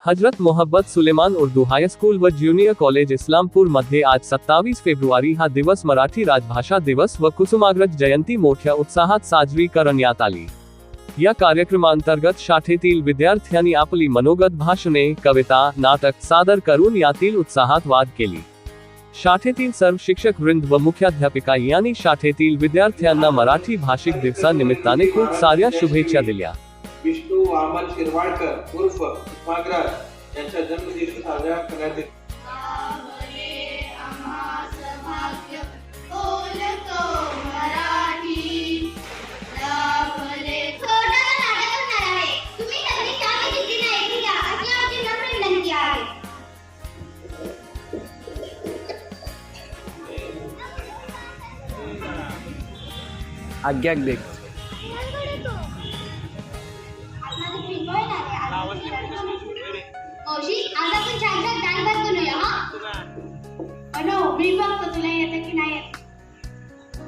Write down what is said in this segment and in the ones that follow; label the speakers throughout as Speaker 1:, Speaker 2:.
Speaker 1: हजरत मोहब्बत सुलेमान उर्दू हायस्कूल व junior college Islampur मध्ये आज 27 फेब्रुवारी हा दिवस मराठी राजभाषा दिवस व कुसुमाग्रज जयंती मोठ्या उत्साहात साजरी करण्यात आली। या कार्यक्रमांतर्गत शाखेतील विद्यार्थ्यांनी आपली मनोगत भाषणे, कविता, नाटक सादर करून यातील उत्साहात वाढ केली। शाखेतील सर्व शिक्षक वृंद व मुख्याध्यापिका यांनी शाखेतील विद्यार्थ्यांना मराठी भाषिक दिवसानिमित्ताने खूप साऱ्या शुभेच्छा दिल्या।
Speaker 2: विष्णू वामन शिरवाडकर उर्फ कुसुमाग्रज यांच्या जन्मदिवशी साजरा करण्यात येतो।
Speaker 3: आज्ञा देख
Speaker 4: औषी आज आपण छान छान डाळ भात बनवूया हा। अनो मी बघतो तुला येतं की नाही येत।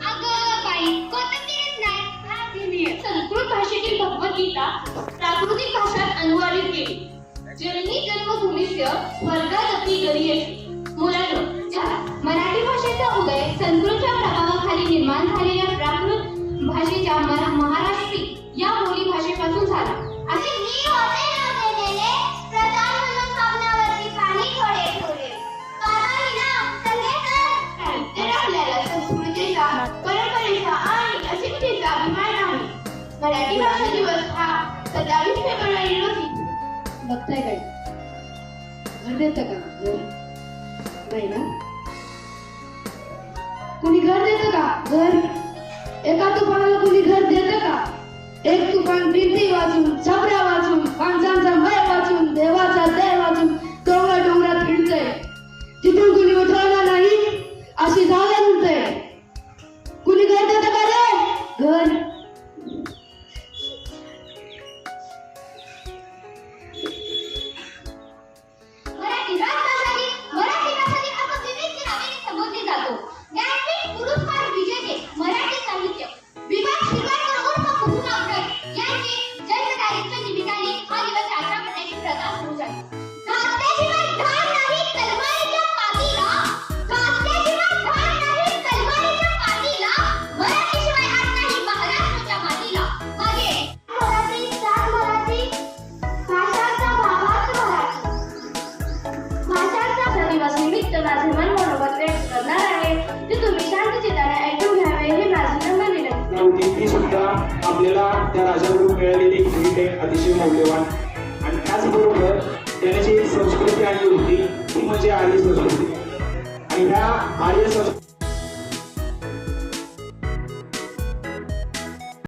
Speaker 4: अगं बाई कोणतीच नाही हा दिली। संस्कृत भाषेतील भगवद्गीता प्राकृतिक भाषेत अनुवादित केली। जननी जन्मभूमीस्य स्वर्गादपि गरीयसी। मुलांनो, मराठी भाषेचा उदय संस्कृतच्या प्रभावाखाली निर्माण झालेल्या प्राकृत भाषेच्या महाराष्ट्री या बोली भाषेपासून झाला। असे मी होते ना गेलेले प्रधान म्हणून सामनावरती पाणी थोडे थोडे कानाही ना संगीत तर आपल्याला संस्कृतीचा, परंपरेचा आणि अस्मितेचा अभिमान आहे। मराठी भाषा दिवस हा 27 फेब्रुवारी रोजी
Speaker 5: बघताय काय घर देतं का? नाही ना? कुणी घर देतं का? घर एका तुफानाला कुणी घर देतं का? एक तुफान भिंती वाचून, छपऱ्या वाचून, माणसांचा भय वाचून, देवाचा दय वाचून डोंगरा डोंगरात फिरतंय। तिथून कुणी उठवणार नाही अशी जागा म्हणतंय। कुणी घर देतं का रे? घर
Speaker 2: आपल्याला त्या राजाकडून मिळालेली भेट आहे अतिशय मौल्यवान। आणि त्याचबरोबर त्याची संस्कृती आली होती ती म्हणजे आर्य संस्कृती। आणि ह्या आर्य संस्कृती